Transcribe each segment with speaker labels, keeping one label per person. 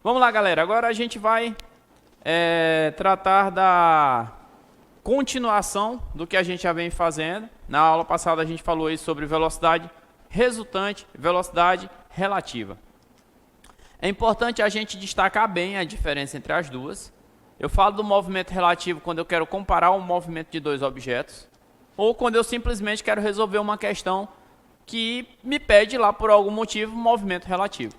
Speaker 1: Vamos lá, galera. Agora a gente vai tratar da continuação do que a gente já vem fazendo. Na aula passada a gente falou aí sobre velocidade resultante, velocidade relativa. É importante a gente destacar bem a diferença entre as duas. Eu falo do movimento relativo quando eu quero comparar o movimento de dois objetos, ou quando eu simplesmente quero resolver uma questão que me pede lá por algum motivo um movimento relativo,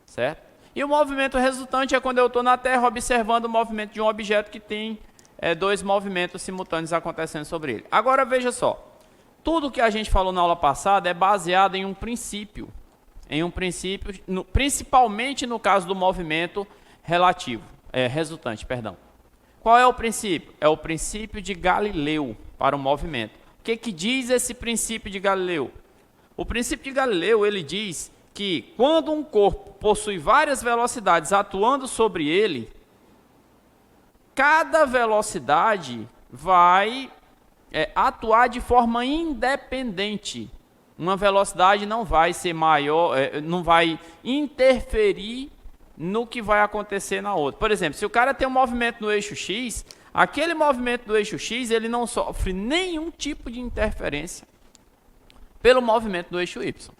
Speaker 1: certo? E o movimento resultante é quando eu estou na Terra observando o movimento de um objeto que tem dois movimentos simultâneos acontecendo sobre ele. Agora veja só, tudo que a gente falou na aula passada é baseado em um princípio, principalmente no caso do movimento resultante, perdão. Qual é o princípio? É o princípio de Galileu para o movimento. O que diz esse princípio de Galileu? O princípio de Galileu, ele diz que quando um corpo possui várias velocidades atuando sobre ele, cada velocidade vai atuar de forma independente. Uma velocidade não vai ser maior, não vai interferir no que vai acontecer na outra. Por exemplo, se o cara tem um movimento no eixo X, aquele movimento do eixo X ele não sofre nenhum tipo de interferência pelo movimento do eixo Y.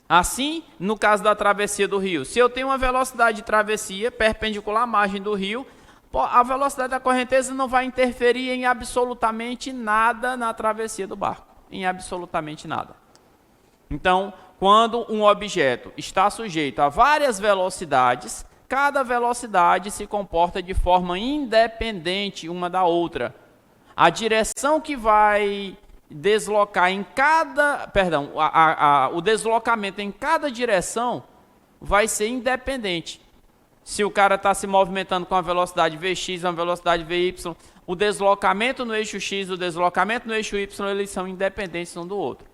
Speaker 1: Assim, no caso da travessia do rio, se eu tenho uma velocidade de travessia perpendicular à margem do rio, a velocidade da correnteza não vai interferir em absolutamente nada na travessia do barco. Em absolutamente nada. Então, quando um objeto está sujeito a várias velocidades, cada velocidade se comporta de forma independente uma da outra. A direção que vai deslocar em cada, o deslocamento em cada direção vai ser independente. Se o cara está se movimentando com a velocidade Vx, uma velocidade Vy, o deslocamento no eixo X e o deslocamento no eixo Y, eles são independentes um do outro.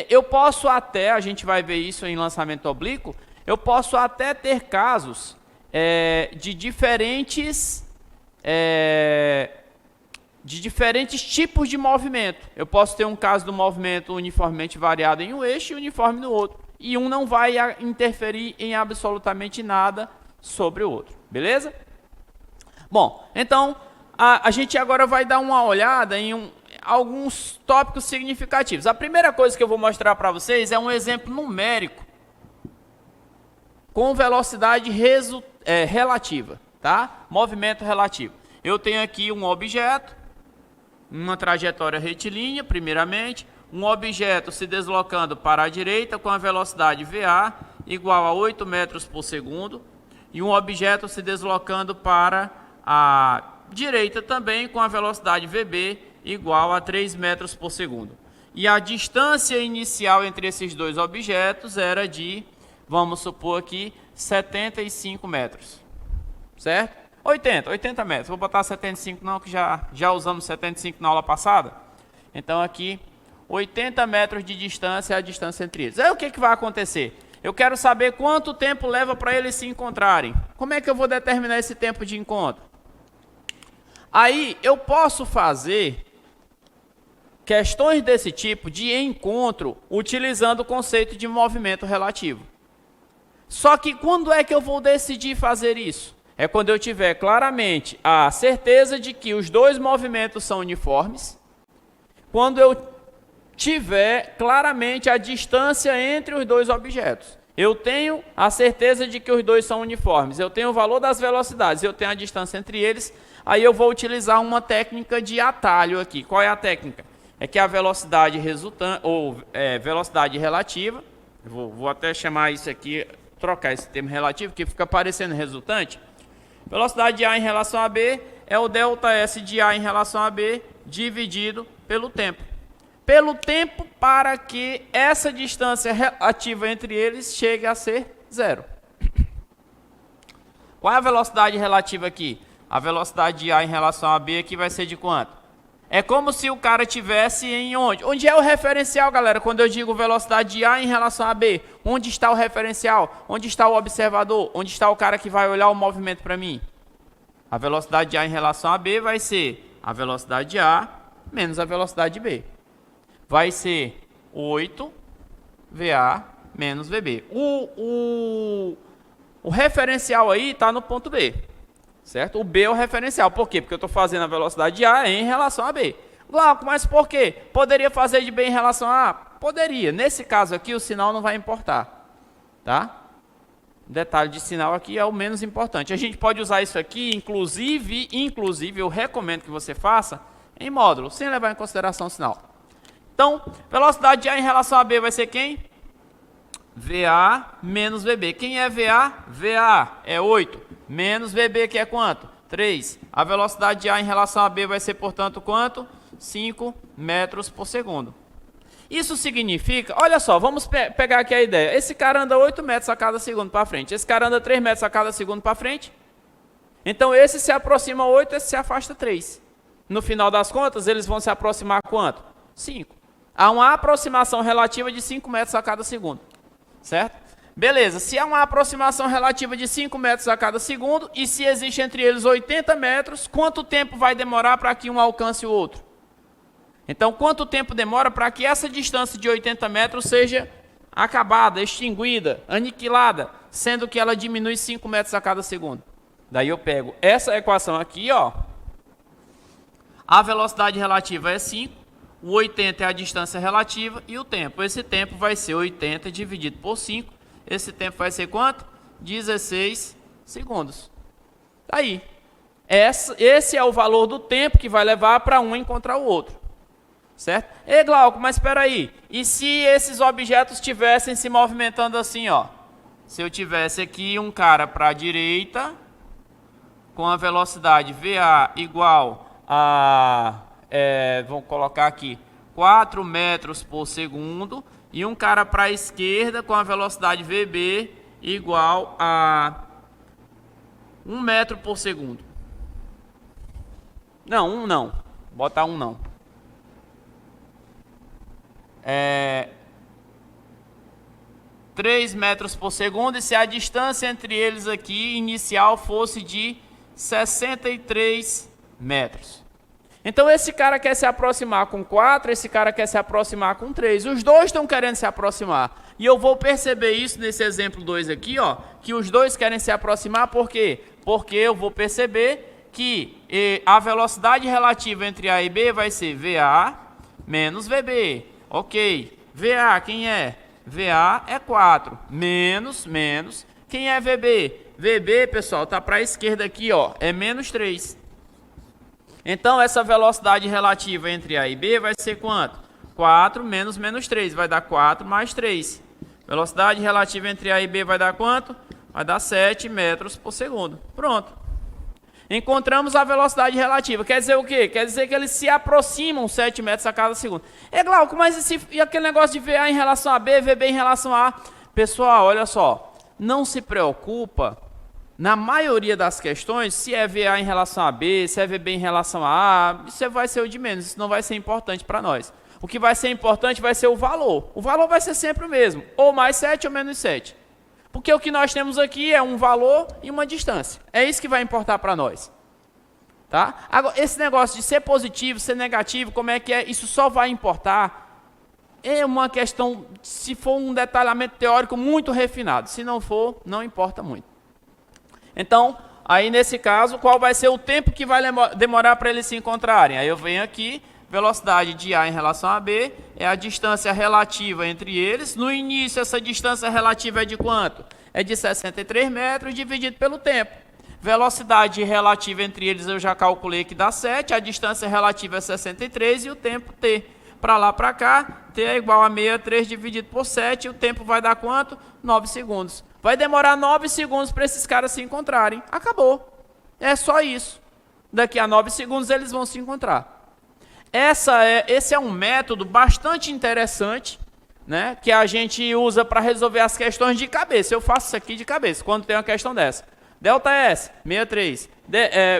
Speaker 1: Eu posso até, a gente vai ver isso em lançamento oblíquo, eu posso até ter casos de diferentes tipos de movimento. Eu posso ter um caso do movimento uniformemente variado em um eixo e uniforme no outro. E um não vai interferir em absolutamente nada sobre o outro. Beleza? Bom, então a gente agora vai dar uma olhada em alguns tópicos significativos. A primeira coisa que eu vou mostrar para vocês é um exemplo numérico com velocidade relativa, tá? Movimento relativo. Eu tenho aqui um objeto, uma trajetória retilínea, primeiramente, um objeto se deslocando para a direita com a velocidade VA igual a 8 metros por segundo e um objeto se deslocando para a direita também com a velocidade VB igual a 3 metros por segundo. E a distância inicial entre esses dois objetos era de, vamos supor aqui, 75 metros. Certo? 80 metros. Vou botar 75 não, que já usamos 75 na aula passada. Então aqui, 80 metros de distância é a distância entre eles. Aí o que vai acontecer? Eu quero saber quanto tempo leva para eles se encontrarem. Como é que eu vou determinar esse tempo de encontro? Aí eu posso fazer questões desse tipo de encontro utilizando o conceito de movimento relativo. Só que quando é que eu vou decidir fazer isso? É quando eu tiver claramente a certeza de que os dois movimentos são uniformes, quando eu tiver claramente a distância entre os dois objetos. Eu tenho a certeza de que os dois são uniformes, eu tenho o valor das velocidades, eu tenho a distância entre eles, aí eu vou utilizar uma técnica de atalho aqui. Qual é a técnica? É que a velocidade resultante, ou velocidade relativa, vou até chamar isso aqui, trocar esse termo relativo, que fica parecendo resultante. Velocidade de A em relação a B é o delta S de A em relação a B dividido pelo tempo. Pelo tempo para que essa distância relativa entre eles chegue a ser zero. Qual é a velocidade relativa aqui? A velocidade de A em relação a B aqui vai ser de quanto? É como se o cara tivesse em onde? Onde é o referencial, galera? Quando eu digo velocidade de A em relação a B, onde está o referencial? Onde está o observador? Onde está o cara que vai olhar o movimento para mim? A velocidade de A em relação a B vai ser a velocidade de A menos a velocidade de B. Vai ser 8 VA menos VB. O referencial aí está no ponto B, certo? O B é o referencial. Por quê? Porque eu estou fazendo a velocidade de A em relação a B. Glauco, mas por quê? Poderia fazer de B em relação a A? Poderia. Nesse caso aqui, o sinal não vai importar, tá? O detalhe de sinal aqui é o menos importante. A gente pode usar isso aqui, inclusive eu recomendo que você faça em módulo, sem levar em consideração o sinal. Então, velocidade de A em relação a B vai ser quem? VA menos VB. Quem é VA? VA é 8. Menos VB, que é quanto? 3. A velocidade de A em relação a B vai ser, portanto, quanto? 5 metros por segundo. Isso significa, olha só, vamos pegar aqui a ideia. Esse cara anda 8 metros a cada segundo para frente. Esse cara anda 3 metros a cada segundo para frente. Então, esse se aproxima 8, esse se afasta 3. No final das contas, eles vão se aproximar quanto? 5. Há uma aproximação relativa de 5 metros a cada segundo. Certo? Beleza, se há uma aproximação relativa de 5 metros a cada segundo, e se existe entre eles 80 metros, quanto tempo vai demorar para que um alcance o outro? Então, quanto tempo demora para que essa distância de 80 metros seja acabada, extinguida, aniquilada, sendo que ela diminui 5 metros a cada segundo? Daí eu pego essa equação aqui, ó. A velocidade relativa é 5, o 80 é a distância relativa e o tempo. Esse tempo vai ser 80 dividido por 5. Esse tempo vai ser quanto? 16 segundos. Tá aí. Esse é o valor do tempo que vai levar para um encontrar o outro. Certo? Ei, Glauco, mas espera aí. E se esses objetos estivessem se movimentando assim, ó? Se eu tivesse aqui um cara para a direita, com a velocidade VA igual a, vamos colocar aqui, 4 metros por segundo, e um cara para a esquerda com a velocidade VB igual a 1 metro por segundo. Não, 1 não. Botar 1 não. 3 metros por segundo, e se a distância entre eles aqui inicial fosse de 63 metros. Então esse cara quer se aproximar com 4, esse cara quer se aproximar com 3. Os dois estão querendo se aproximar. E eu vou perceber isso nesse exemplo 2 aqui, ó, que os dois querem se aproximar. Por quê? Porque eu vou perceber que a velocidade relativa entre A e B vai ser VA menos VB. Ok. VA, quem é? VA é 4. Menos. Quem é VB? VB, pessoal, está para a esquerda aqui, ó, é menos 3. Então, essa velocidade relativa entre A e B vai ser quanto? 4 menos 3. Vai dar 4 mais 3. Velocidade relativa entre A e B vai dar quanto? Vai dar 7 metros por segundo. Pronto. Encontramos a velocidade relativa. Quer dizer o quê? Quer dizer que eles se aproximam 7 metros a cada segundo. Glauco, mas e aquele negócio de VA em relação a B, VB em relação a A? Pessoal, olha só. Não se preocupa, na maioria das questões, se é VA em relação a B, se é VB em relação a A, isso vai ser o de menos, isso não vai ser importante para nós. O que vai ser importante vai ser o valor. O valor vai ser sempre o mesmo, ou mais 7 ou menos 7. Porque o que nós temos aqui é um valor e uma distância. É isso que vai importar para nós. Tá? Agora, esse negócio de ser positivo, ser negativo, como é que é? Isso só vai importar. É uma questão, se for um detalhamento teórico muito refinado. Se não for, não importa muito. Então, aí nesse caso, qual vai ser o tempo que vai demorar para eles se encontrarem? Aí eu venho aqui, velocidade de A em relação a B, é a distância relativa entre eles. No início, essa distância relativa é de quanto? É de 63 metros dividido pelo tempo. Velocidade relativa entre eles eu já calculei que dá 7, a distância relativa é 63 e o tempo T. Para lá, para cá, T é igual a 63 dividido por 7, e o tempo vai dar quanto? 9 segundos. Vai demorar 9 segundos para esses caras se encontrarem. Acabou. É só isso. Daqui a 9 segundos eles vão se encontrar. Esse é um método bastante interessante, né, que a gente usa para resolver as questões de cabeça. Eu faço isso aqui de cabeça, quando tem uma questão dessa. Delta S, 63.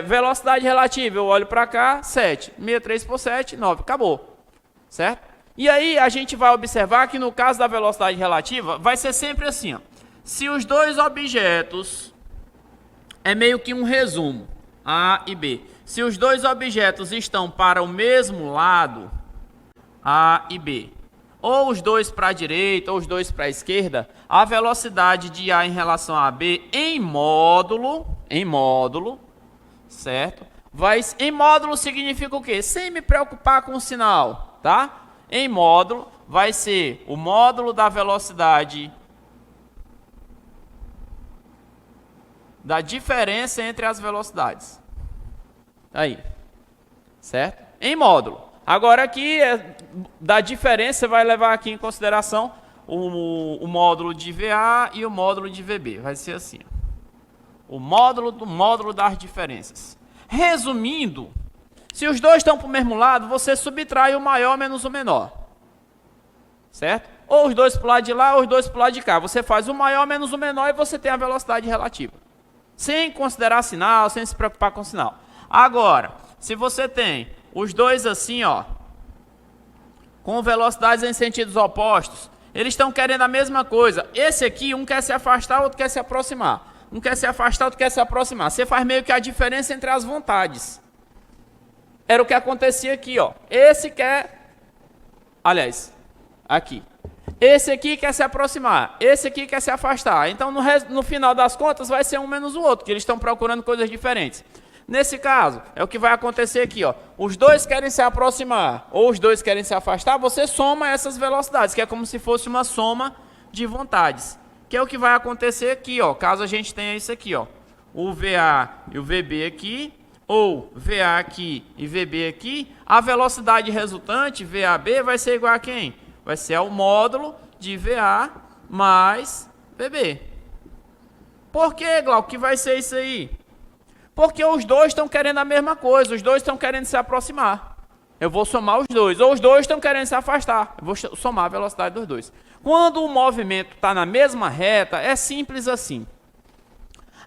Speaker 1: Velocidade relativa, eu olho para cá, 7. 63 por 7, 9. Acabou. Certo? E aí a gente vai observar que no caso da velocidade relativa, vai ser sempre assim, ó. Se os dois objetos, é meio que um resumo, A e B. Se os dois objetos estão para o mesmo lado, A e B, ou os dois para a direita, ou os dois para a esquerda, a velocidade de A em relação a B em módulo, certo? Em módulo significa o quê? Sem me preocupar com o sinal, tá? Em módulo vai ser o módulo da velocidade da diferença entre as velocidades. Aí, certo? Em módulo. Agora aqui, da diferença, você vai levar aqui em consideração o módulo de VA e o módulo de VB. Vai ser assim, ó. O módulo do módulo das diferenças. Resumindo, se os dois estão para o mesmo lado, você subtrai o maior menos o menor. Certo? Ou os dois para o lado de lá, ou os dois para o lado de cá. Você faz o maior menos o menor e você tem a velocidade relativa. Sem considerar sinal, sem se preocupar com o sinal. Agora, se você tem os dois assim, ó, com velocidades em sentidos opostos, eles estão querendo a mesma coisa. Esse aqui, um quer se afastar, outro quer se aproximar. Um quer se afastar, outro quer se aproximar. Você faz meio que a diferença entre as vontades. Era o que acontecia aqui, ó. Esse quer... Aliás, aqui. Esse aqui quer se aproximar. Esse aqui quer se afastar. Então, no final das contas, vai ser um menos o outro, que eles estão procurando coisas diferentes. Nesse caso, é o que vai acontecer aqui, ó. Os dois querem se aproximar, ou os dois querem se afastar, você soma essas velocidades, que é como se fosse uma soma de vontades. Que é o que vai acontecer aqui, ó, caso a gente tenha isso aqui, ó, o VA e o VB aqui, ou VA aqui e VB aqui, a velocidade resultante, VAB, vai ser igual a quem? Vai ser ao módulo de VA mais VB. Por que, Glauco, que vai ser isso aí? Porque os dois estão querendo a mesma coisa, os dois estão querendo se aproximar. Eu vou somar os dois, ou os dois estão querendo se afastar, eu vou somar a velocidade dos dois. Quando o movimento está na mesma reta, é simples assim.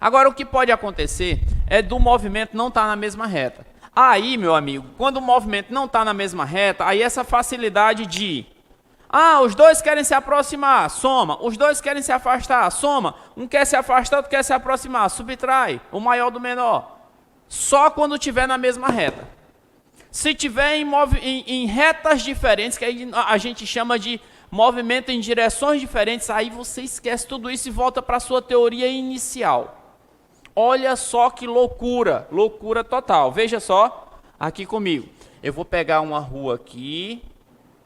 Speaker 1: Agora, o que pode acontecer é do movimento não estar na mesma reta. Aí, meu amigo, quando o movimento não está na mesma reta, aí essa facilidade de... os dois querem se aproximar, soma. Os dois querem se afastar, soma. Um quer se afastar, outro quer se aproximar, subtrai. O maior do menor. Só quando estiver na mesma reta. Se tiver em retas diferentes, que aí a gente chama de movimento em direções diferentes, aí você esquece tudo isso e volta para a sua teoria inicial. Olha só que loucura, loucura total. Veja só, aqui comigo. Eu vou pegar uma rua aqui.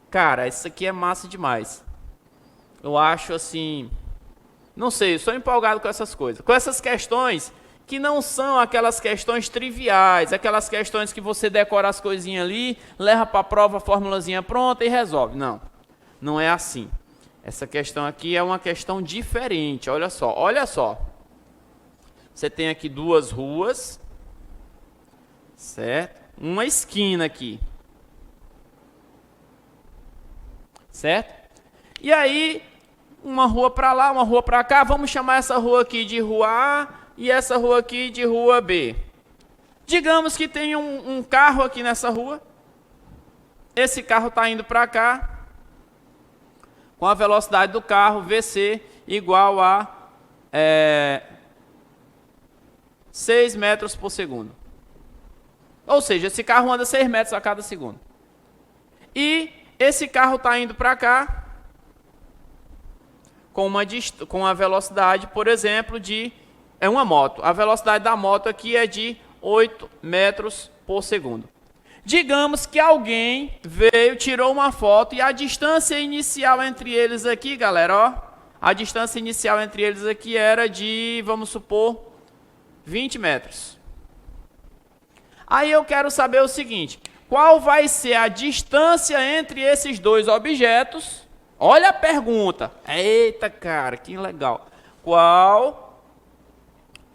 Speaker 1: Cara, isso aqui é massa demais. Eu acho assim... Não sei, eu sou empolgado com essas coisas. Com essas questões que não são aquelas questões triviais, aquelas questões que você decora as coisinhas ali, leva para a prova a formulazinha pronta e resolve. Não, não é assim. Essa questão aqui é uma questão diferente. Olha só, olha só. Você tem aqui duas ruas, certo? Uma esquina aqui. Certo? E aí, uma rua para lá, uma rua para cá. Vamos chamar essa rua aqui de rua A e essa rua aqui de rua B. Digamos que tem um carro aqui nessa rua. Esse carro está indo para cá. Com a velocidade do carro, VC, igual a 6 metros por segundo. Ou seja, esse carro anda 6 metros a cada segundo. E esse carro está indo para cá com a velocidade, por exemplo, de... É uma moto. A velocidade da moto aqui é de 8 metros por segundo. Digamos que alguém veio, tirou uma foto e a distância inicial entre eles aqui, galera, ó. A distância inicial entre eles aqui era de, vamos supor, 20 metros. Aí eu quero saber o seguinte... Qual vai ser a distância entre esses dois objetos? Olha a pergunta. Eita, cara, que legal. Qual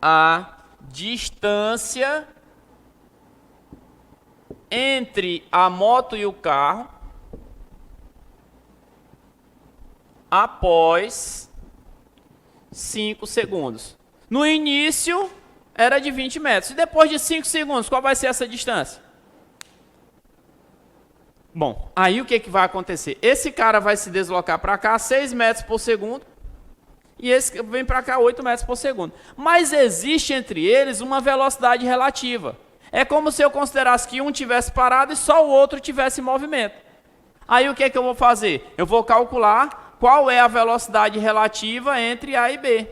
Speaker 1: a distância entre a moto e o carro após 5 segundos? No início era de 20 metros. E depois de 5 segundos, qual vai ser essa distância? Bom, aí o que vai acontecer? Esse cara vai se deslocar para cá 6 metros por segundo e esse vem para cá 8 metros por segundo. Mas existe entre eles uma velocidade relativa. É como se eu considerasse que um tivesse parado e só o outro tivesse movimento. Aí o que é que eu vou fazer? Eu vou calcular qual é a velocidade relativa entre A e B.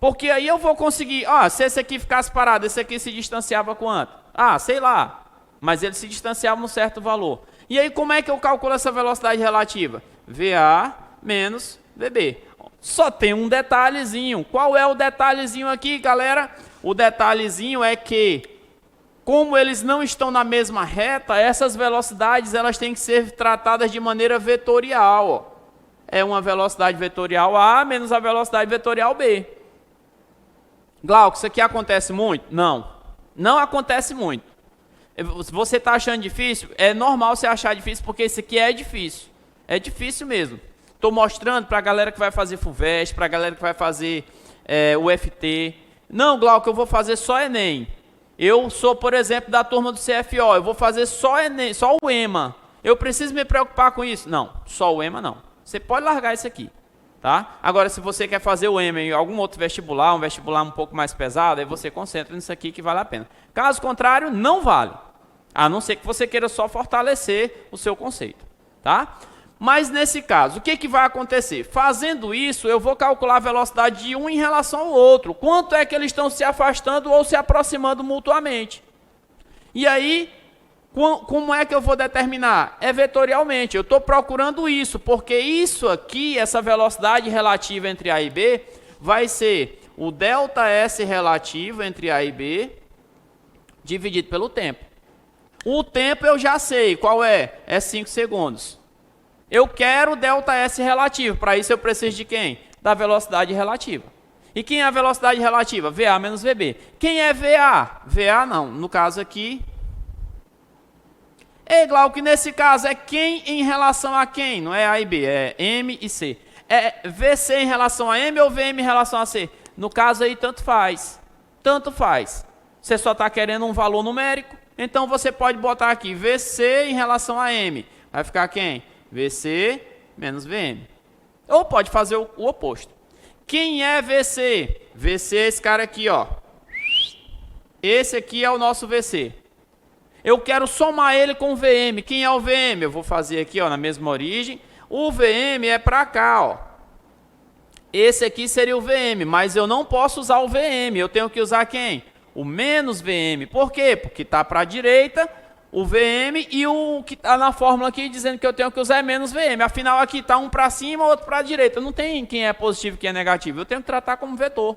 Speaker 1: Porque aí eu vou conseguir, se esse aqui ficasse parado, esse aqui se distanciava quanto? Sei lá, mas ele se distanciava um certo valor. E aí como é que eu calculo essa velocidade relativa? VA menos VB. Só tem um detalhezinho. Qual é o detalhezinho aqui, galera? O detalhezinho é que, como eles não estão na mesma reta, essas velocidades elas têm que ser tratadas de maneira vetorial. Ó. É uma velocidade vetorial A menos a velocidade vetorial B. Glauco, isso aqui acontece muito? Não, não acontece muito. Se você está achando difícil, é normal você achar difícil, porque isso aqui é difícil. É difícil mesmo. Estou mostrando para a galera que vai fazer FUVEST, para a galera que vai fazer UFT. Não, Glauco, eu vou fazer só Enem. Eu sou, por exemplo, da turma do CFO. Eu vou fazer só Enem, só o EMA. Eu preciso me preocupar com isso? Não, só o EMA não. Você pode largar isso aqui. Tá? Agora, se você quer fazer o EMA em algum outro vestibular, um vestibular um pouco mais pesado, aí você concentra nisso aqui que vale a pena. Caso contrário, não vale. A não ser que você queira só fortalecer o seu conceito. Tá? Mas nesse caso, o que vai acontecer? Fazendo isso, eu vou calcular a velocidade de um em relação ao outro. Quanto é que eles estão se afastando ou se aproximando mutuamente? E aí, como é que eu vou determinar? É vetorialmente. Eu estou procurando isso, porque isso aqui, essa velocidade relativa entre A e B, vai ser o ΔS relativo entre A e B, dividido pelo tempo. O tempo eu já sei, qual é? É 5 segundos. Eu quero ΔS relativo, para isso eu preciso de quem? Da velocidade relativa. E quem é a velocidade relativa? VA menos VB. Quem é VA? VA não, no caso aqui... Glauco, nesse caso é quem em relação a quem? Não é A e B, é M e C. É VC em relação a M ou VM em relação a C? No caso aí, tanto faz. Tanto faz. Você só está querendo um valor numérico, então você pode botar aqui VC em relação a M. Vai ficar quem? VC menos VM. Ou pode fazer o oposto. Quem é VC? VC é esse cara aqui, ó. Esse aqui é o nosso VC. Eu quero somar ele com o VM. Quem é o VM? Eu vou fazer aqui, ó, na mesma origem. O VM é para cá, ó. Esse aqui seria o VM, mas eu não posso usar o VM. Eu tenho que usar quem? O menos VM. Por quê? Porque está para a direita o VM e o que está na fórmula aqui dizendo que eu tenho que usar é menos VM. Afinal, aqui está um para cima, outro para a direita. Não tem quem é positivo e quem é negativo. Eu tenho que tratar como vetor.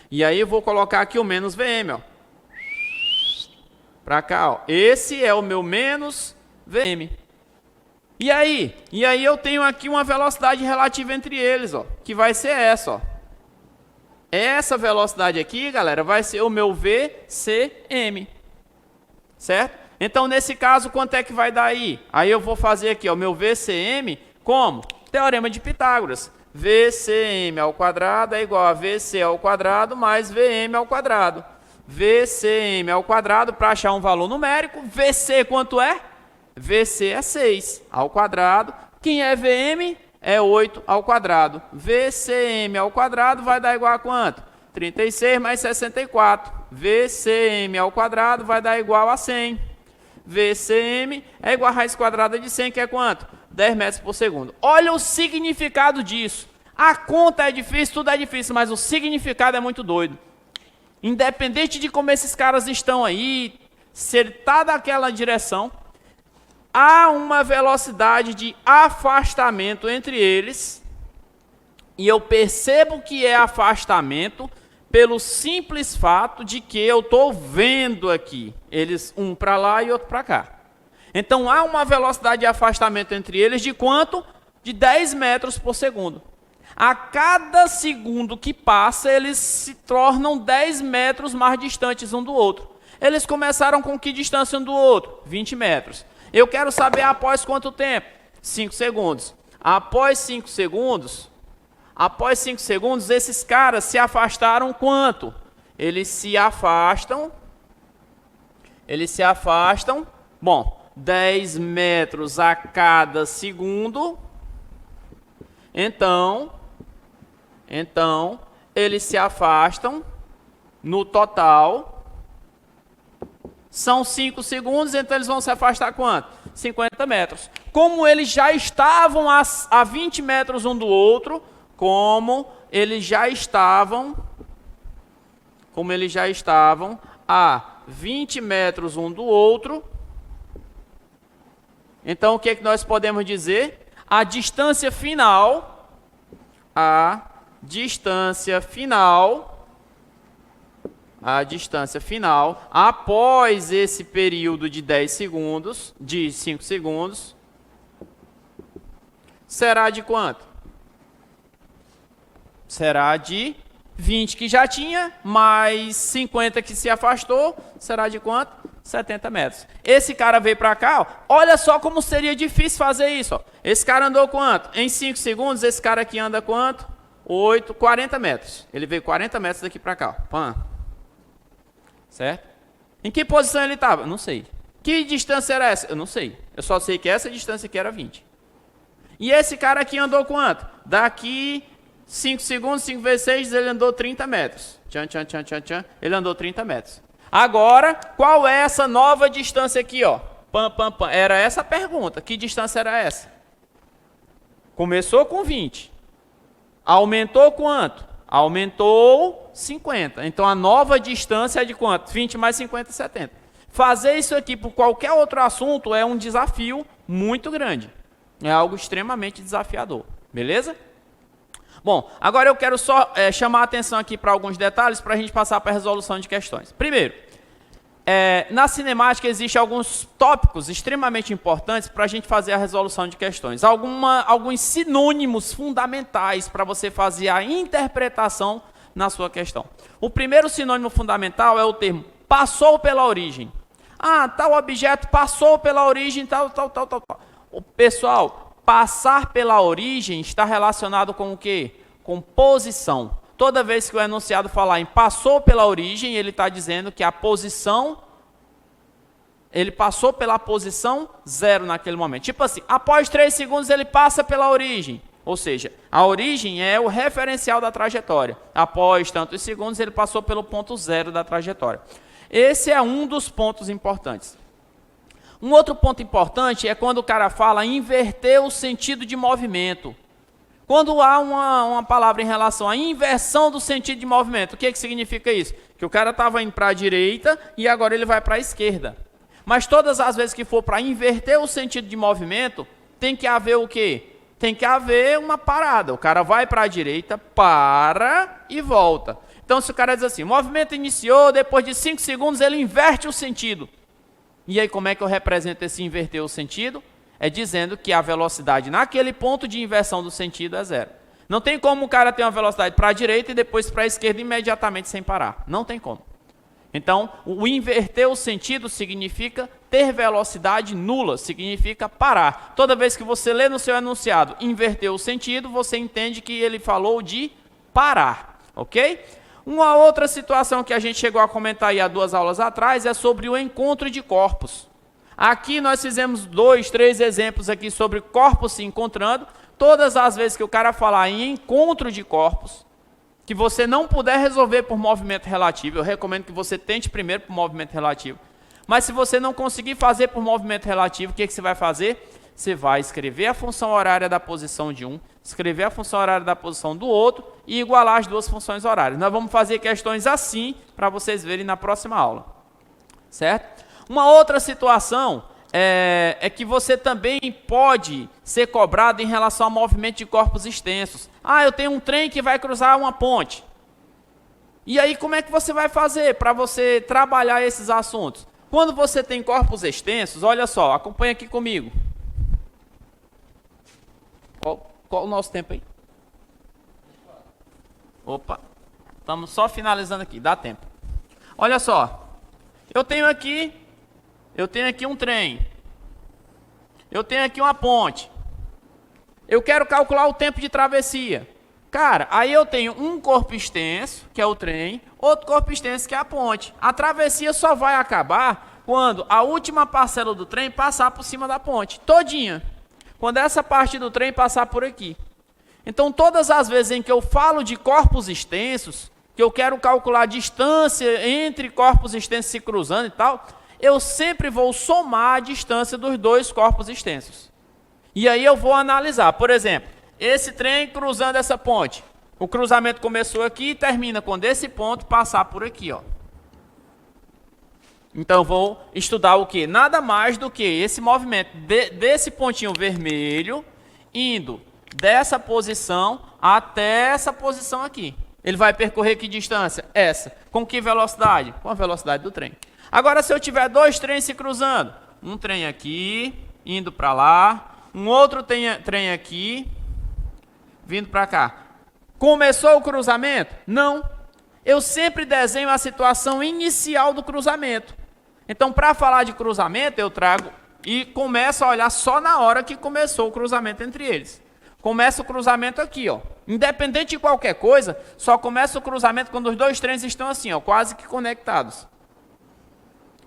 Speaker 1: E aí eu vou colocar aqui o menos VM, ó. Para cá, ó. Esse é o meu menos VM. E aí eu tenho aqui uma velocidade relativa entre eles, ó, que vai ser essa, ó. Essa velocidade aqui, galera, vai ser o meu VCM. Certo? Então, nesse caso, quanto é que vai dar aí? Aí eu vou fazer aqui, ó, o meu VCM como? Teorema de Pitágoras. VCM ao quadrado é igual a VC ao quadrado mais VM ao quadrado. VCM ao quadrado, para achar um valor numérico, VC quanto é? VC é 6 ao quadrado. Quem é VM? É 8 ao quadrado. VCM ao quadrado vai dar igual a quanto? 36 mais 64. VCM ao quadrado vai dar igual a 100. VCM é igual a raiz quadrada de 100, que é quanto? 10 metros por segundo. Olha o significado disso. A conta é difícil, tudo é difícil, mas o significado é muito doido. Independente de como esses caras estão aí, se ele está daquela direção, há uma velocidade de afastamento entre eles, e eu percebo que é afastamento pelo simples fato de que eu estou vendo aqui, eles um para lá e outro para cá. Então há uma velocidade de afastamento entre eles de quanto? De 10 metros por segundo. A cada segundo que passa, eles se tornam 10 metros mais distantes um do outro. Eles começaram com que distância um do outro? 20 metros. Eu quero saber após quanto tempo? 5 segundos. Após 5 segundos, esses caras se afastaram quanto? Eles se afastam, bom, 10 metros a cada segundo. Então, eles se afastam no total São 5 segundos, então eles vão se afastar quanto? 50 metros. Como eles já estavam a 20 metros um do outro, como eles já estavam a 20 metros um do outro, então o que é que nós podemos dizer? A distância final após esse período de 10 segundos, de 5 segundos, será de quanto? Será de 20 que já tinha, mais 50 que se afastou, será de quanto? 70 metros. Esse cara veio para cá, ó, olha só como seria difícil fazer isso. Ó. Esse cara andou quanto? Em 5 segundos, esse cara aqui anda quanto? 8, 40 metros. Ele veio 40 metros daqui para cá. Ó. Pã. Certo? Em que posição ele estava? Não sei. Que distância era essa? Eu não sei. Eu só sei que essa distância aqui era 20. E esse cara aqui andou quanto? Daqui 5 segundos, 5 vezes 6, ele andou 30 metros. Tchan, tchan, tchan, tchan, tchan. Ele andou 30 metros. Agora, qual é essa nova distância aqui? Ó? Pam, pam, pam. Era essa a pergunta. Que distância era essa? Começou com 20. Aumentou quanto? Aumentou 50. Então, a nova distância é de quanto? 20 mais 50, 70. Fazer isso aqui por qualquer outro assunto é um desafio muito grande. É algo extremamente desafiador. Beleza? Bom, agora eu quero só chamar a atenção aqui para alguns detalhes para a gente passar para a resolução de questões. Primeiro, na cinemática existem alguns tópicos extremamente importantes para a gente fazer a resolução de questões. Alguns sinônimos fundamentais para você fazer a interpretação na sua questão. O primeiro sinônimo fundamental é o termo passou pela origem. Ah, tal objeto passou pela origem, tal. O pessoal... Passar pela origem está relacionado com o quê? Com posição. Toda vez que o enunciado falar em passou pela origem, ele está dizendo que a posição, ele passou pela posição 0 naquele momento. Tipo assim, após 3 segundos ele passa pela origem. Ou seja, a origem é o referencial da trajetória. Após tantos segundos ele passou pelo ponto 0 da trajetória. Esse é um dos pontos importantes. Um outro ponto importante é quando o cara fala inverter o sentido de movimento. Quando há uma palavra em relação à inversão do sentido de movimento, o que significa isso? Que o cara estava indo para a direita e agora ele vai para a esquerda. Mas todas as vezes que for para inverter o sentido de movimento, tem que haver o quê? Tem que haver uma parada. O cara vai para a direita, para e volta. Então se o cara diz assim, o movimento iniciou, depois de 5 segundos ele inverte o sentido. E aí, como é que eu represento esse inverter o sentido? É dizendo que a velocidade naquele ponto de inversão do sentido é 0. Não tem como o cara ter uma velocidade para a direita e depois para a esquerda imediatamente sem parar. Não tem como. Então, o inverter o sentido significa ter velocidade nula, significa parar. Toda vez que você lê no seu enunciado inverter o sentido, você entende que ele falou de parar. Ok? Uma outra situação que a gente chegou a comentar aí há 2 aulas atrás é sobre o encontro de corpos. Aqui nós fizemos 2, 3 exemplos aqui sobre corpos se encontrando. Todas as vezes que o cara falar em encontro de corpos, que você não puder resolver por movimento relativo, eu recomendo que você tente primeiro por movimento relativo. Mas se você não conseguir fazer por movimento relativo, o que você vai fazer? Você vai escrever a função horária da posição de um, escrever a função horária da posição do outro e igualar as duas funções horárias. Nós vamos fazer questões assim para vocês verem na próxima aula. Certo? Uma outra situação é que você também pode ser cobrado em relação ao movimento de corpos extensos. Ah, eu tenho um trem que vai cruzar uma ponte. E aí como é que você vai fazer para você trabalhar esses assuntos? Quando você tem corpos extensos, olha só, acompanha aqui comigo. Qual o nosso tempo aí? Opa, estamos só finalizando aqui, dá tempo. Olha só, eu tenho aqui um trem. Eu tenho aqui uma ponte. Eu quero calcular o tempo de travessia. Cara, aí eu tenho um corpo extenso, que é o trem, outro corpo extenso, que é a ponte. A travessia só vai acabar quando a última parcela do trem passar por cima da ponte, todinha. Quando essa parte do trem passar por aqui. Então, todas as vezes em que eu falo de corpos extensos, que eu quero calcular a distância entre corpos extensos se cruzando e tal, eu sempre vou somar a distância dos dois corpos extensos. E aí eu vou analisar, por exemplo, esse trem cruzando essa ponte. O cruzamento começou aqui e termina quando esse ponto passar por aqui, ó. Então eu vou estudar o quê? Nada mais do que esse movimento desse pontinho vermelho indo dessa posição até essa posição aqui. Ele vai percorrer que distância? Essa. Com que velocidade? Com a velocidade do trem. Agora, se eu tiver dois trens se cruzando, um trem aqui, indo para lá, um outro trem aqui, vindo para cá. Começou o cruzamento? Não. Eu sempre desenho a situação inicial do cruzamento. Então, para falar de cruzamento, eu trago e começo a olhar só na hora que começou o cruzamento entre eles. Começa o cruzamento aqui, ó. Independente de qualquer coisa, só começa o cruzamento quando os dois trens estão assim, ó, quase que conectados.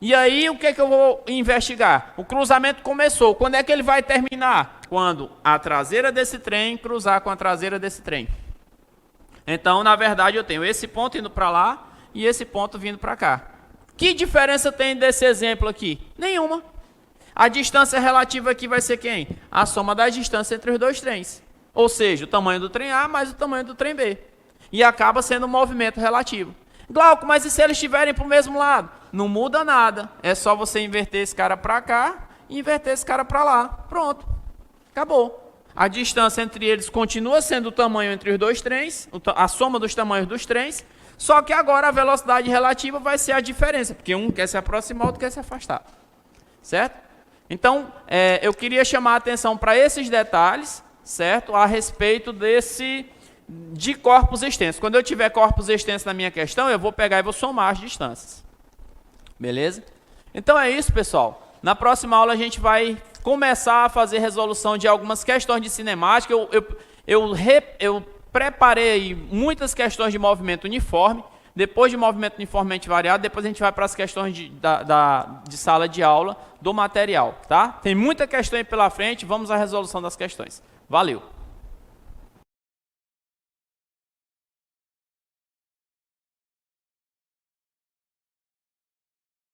Speaker 1: E aí, o que é que eu vou investigar? O cruzamento começou. Quando é que ele vai terminar? Quando a traseira desse trem cruzar com a traseira desse trem. Então, na verdade, eu tenho esse ponto indo para lá e esse ponto vindo para cá. Que diferença tem desse exemplo aqui? Nenhuma. A distância relativa aqui vai ser quem? A soma da distância entre os dois trens. Ou seja, o tamanho do trem A mais o tamanho do trem B. E acaba sendo um movimento relativo. Glauco, mas e se eles estiverem para o mesmo lado? Não muda nada. É só você inverter esse cara para cá e inverter esse cara para lá. Pronto. Acabou. A distância entre eles continua sendo o tamanho entre os dois trens, a soma dos tamanhos dos trens, só que agora a velocidade relativa vai ser a diferença, porque um quer se aproximar, outro quer se afastar. Certo? Então, eu queria chamar a atenção para esses detalhes, certo? A respeito de corpos extensos. Quando eu tiver corpos extensos na minha questão, eu vou pegar e vou somar as distâncias. Beleza? Então é isso, pessoal. Na próxima aula a gente vai começar a fazer resolução de algumas questões de cinemática. Eu preparei muitas questões de movimento uniforme. Depois de movimento uniformemente variado, depois a gente vai para as questões de sala de aula do material, tá? Tem muita questão aí pela frente, vamos à resolução das questões. Valeu!